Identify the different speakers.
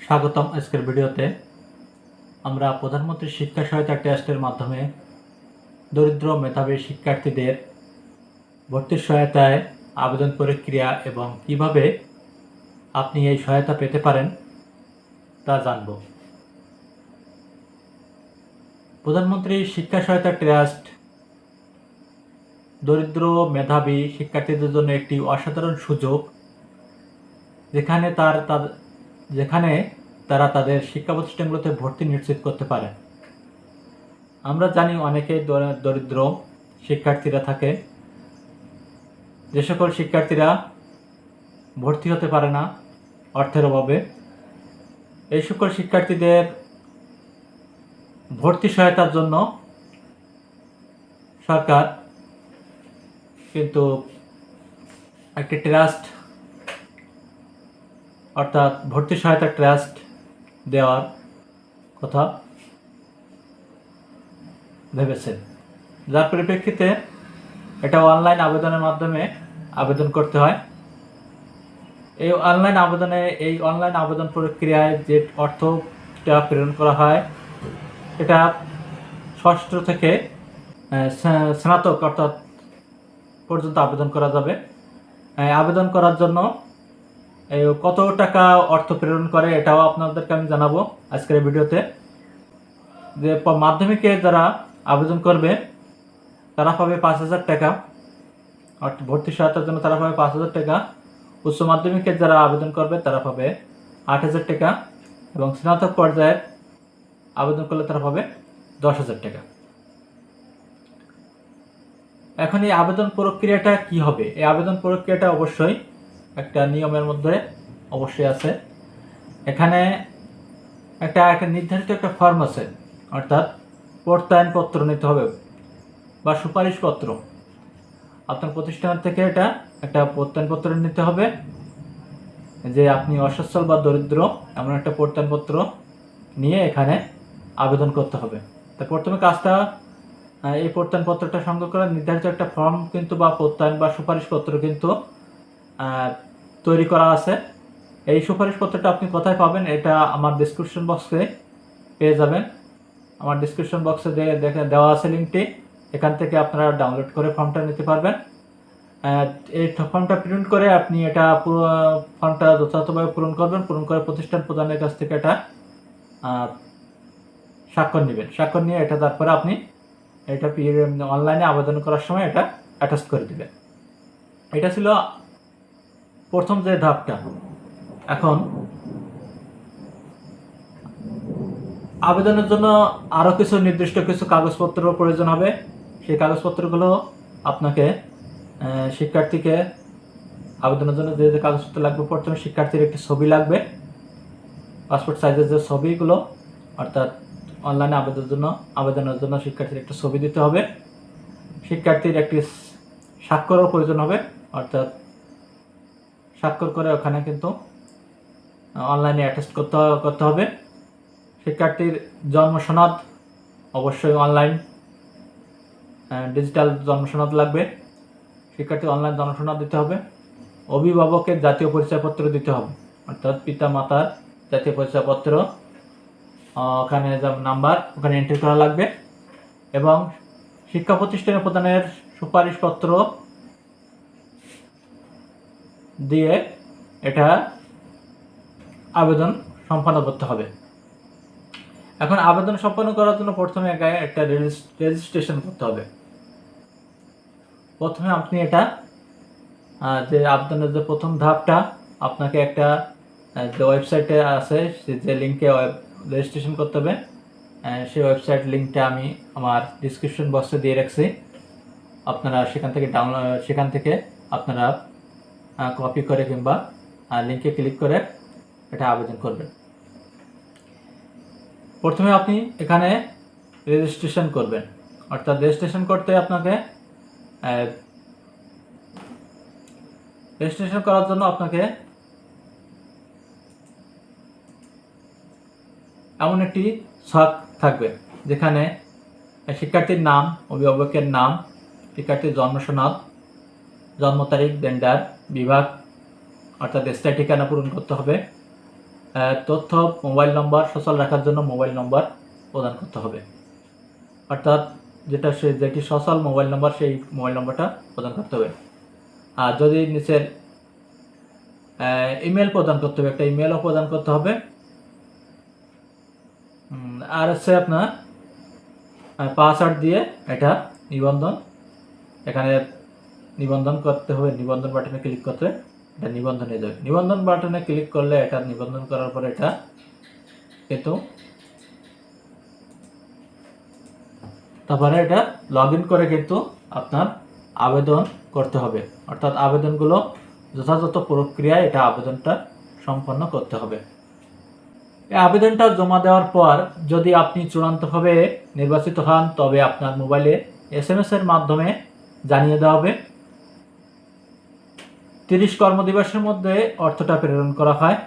Speaker 1: স্বাগতম। আজকের ভিডিওতে আমরা প্রধানমন্ত্রী শিক্ষা সহায়তা ট্রাস্টের মাধ্যমে দরিদ্র মেধাবী শিক্ষার্থীদের ভর্তির সহায়তায় আবেদন প্রক্রিয়া এবং কিভাবে আপনি এই সহায়তা পেতে পারেন তা জানব। প্রধানমন্ত্রী শিক্ষা সহায়তা ট্রাস্ট দরিদ্র মেধাবী শিক্ষার্থীদের জন্য একটি অসাধারণ সুযোগ, যেখানে তারা তাদের শিক্ষা প্রতিষ্ঠানগুলোতে ভর্তি নিশ্চিত করতে পারে। আমরা জানি অনেকেই দরিদ্র শিক্ষার্থীরা থাকে, যে সকল শিক্ষার্থীরা ভর্তি হতে পারে না অর্থের অভাবে। এই সকল শিক্ষার্থীদের ভর্তি সহায়তার জন্য সরকার কিন্তু একটি ট্রাস্ট অর্থাৎ ভর্তি সহায়তা ট্রাস্ট দেওয়ার কথা ভেবেছেন, যার পরিপ্রেক্ষিতে এটা অনলাইন আবেদনের মাধ্যমে আবেদন করতে হয়। এই অনলাইন আবেদন প্রক্রিয়ায় যে অর্থটা প্রেরণ করা হয় এটা ষষ্ঠ থেকে স্নাতক অর্থাৎ পর্যন্ত আবেদন করা যাবে। আবেদন করার জন্য কত টাকা অর্থ প্রেরণ করে এটাও আপনাদেরকে আমি জানাবো আজকের এই ভিডিওতে। যে মাধ্যমিকে যারা আবেদন করবে তারা পাবে 5,000 টাকা, অর্থাৎ ভর্তি সহায়তার জন্য তারা পাবে 5,000 টাকা। উচ্চ মাধ্যমিকে যারা আবেদন করবে তারা পাবে 8,000 টাকা এবং স্নাতক পর্যায়ে আবেদন করলে তারা পাবে 10,000 টাকা। এখন এই আবেদন প্রক্রিয়াটা কি হবে? এই আবেদন প্রক্রিয়াটা অবশ্যই একটা নিয়মের মধ্যে অবশ্যই আছে। এখানে একটা নির্ধারিত একটা ফর্ম আছে, অর্থাৎ প্রত্যয়নপত্র নিতে হবে বা সুপারিশপত্র। আপনার প্রতিষ্ঠান থেকে এটা একটা প্রত্যয়নপত্র নিতে হবে যে আপনি অসচ্ছল বা দরিদ্র, এমন একটা প্রত্যয়নপত্র নিয়ে এখানে আবেদন করতে হবে। তা প্রথমে কাজটা এই প্রত্যয়নপত্রটা সংগ্রহ করে নির্ধারিত একটা ফর্ম কিন্তু বা প্রত্যয়ন বা সুপারিশপত্র কিন্তু তৈরি করা আছে। এই সুপারিশপত্রটা আপনি কোথায় পাবেন? এটা আমার ডেসক্রিপশন বক্সে পেয়ে যাবেন। আমার ডেসক্রিপশন বক্সে দেওয়া আছে লিঙ্কটি, এখান থেকে আপনারা ডাউনলোড করে ফর্মটা নিতে পারবেন। এই ফর্মটা প্রিন্ট করে আপনি এটা পুরো ফর্মটা যথাযথভাবে পূরণ করবেন। পূরণ করে প্রতিষ্ঠান প্রধানের কাছ থেকে এটা স্বাক্ষর নেবেন। স্বাক্ষর নিয়ে এটা তারপরে আপনি এটা অনলাইনে আবেদন করার সময় এটা অ্যাটাচ করে দেবেন। এটা ছিল প্রথম যে ধাপটা। এখন আবেদনের জন্য আরও কিছু নির্দিষ্ট কিছু কাগজপত্র প্রয়োজন হবে। সেই কাগজপত্রগুলো আপনাকে শিক্ষার্থীকে আবেদনের জন্য যে যে কাগজপত্র লাগবে, প্রথমে শিক্ষার্থীর একটি ছবি লাগবে, পাসপোর্ট সাইজের যে ছবিগুলো, অর্থাৎ অনলাইনে আবেদনের জন্য শিক্ষার্থীর একটা ছবি দিতে হবে। শিক্ষার্থীর একটি স্বাক্ষরও প্রয়োজন হবে, অর্থাৎ স্বাক্ষর করে ওখানে কিন্তু অনলাইনে অ্যাটাচ করতে হবে। শিক্ষার্থীর জন্ম সনদ অবশ্যই অনলাইন ডিজিটাল জন্ম সনদ লাগবে। শিক্ষার্থীর অনলাইন জন্ম সনদ দিতে হবে। অভিভাবকের জাতীয় পরিচয়পত্র দিতে হবে, অর্থাৎ পিতা মাতার জাতীয় পরিচয়পত্র, ওখানে নাম্বার ওখানে এন্ট্রি করা লাগবে। এবং শিক্ষা প্রতিষ্ঠানের প্রদানের সুপারিশপত্র দিয়ে এটা আবেদন সম্পন্ন করতে হবে। এখন আবেদন সম্পন্ন করার জন্য প্রথমে একটা রেজিস্ট্রেশন করতে হবে। প্রথমে আপনি এটা যে আবেদনের যে প্রথম ধাপটা, আপনাকে একটা যে ওয়েবসাইটে আছে যে লিঙ্কে রেজিস্ট্রেশন করতে হবে, সেই ওয়েবসাইট লিঙ্কটা আমি আমার ডিসক্রিপশন বক্সে দিয়ে রাখছি। আপনারা সেখান থেকে আপনারা কপি করে কিংবা লিঙ্কে ক্লিক করে এটা আবেদন করবেন। প্রথমে আপনি এখানে রেজিস্ট্রেশন করবেন, অর্থাৎ রেজিস্ট্রেশন করতে আপনাকে রেজিস্ট্রেশন করার জন্য আপনাকে এমন একটি ছক থাকবে যেখানে শিক্ষার্থীর নাম, অভিভাবকের নাম, শিক্ষার্থীর জন্ম সনদ, জন্ম তারিখ, জেন্ডার, বিভাগ অর্থাৎ স্থায়ী ঠিকানা পূরণ করতে হবে। তথ্য মোবাইল নম্বর সচল রাখার জন্য মোবাইল নম্বর প্রদান করতে হবে, অর্থাৎ যেটি সচল মোবাইল নম্বর সেই মোবাইল নম্বরটা প্রদান করতে হবে। আর যদি নিচের ইমেল প্রদান করতে হবে, একটা ইমেলও প্রদান করতে হবে। আর হচ্ছে আপনার পাসওয়ার্ড দিয়ে এটা এখানে নিবন্ধন করতে হবে। নিবন্ধন বাটনে ক্লিক করতে এটা নিবন্ধন হয়ে যাবে। নিবন্ধন বাটনে ক্লিক করলে এটা নিবন্ধন করার পরে এটা কিন্তু তারপরে এটা লগ ইন করে কিন্তু আপনার আবেদন করতে হবে, অর্থাৎ আবেদনগুলো যথাযথ প্রক্রিয়ায় এটা আবেদনটা সম্পন্ন করতে হবে। এই আবেদনটা জমা দেওয়ার পর যদি আপনি চূড়ান্তভাবে নির্বাচিত হন তবে আপনার মোবাইলে SMS এর মাধ্যমে জানিয়ে দেওয়া হবে। 30 কর্মদিবসের মধ্যে অর্থটা প্রেরণ করা হয়।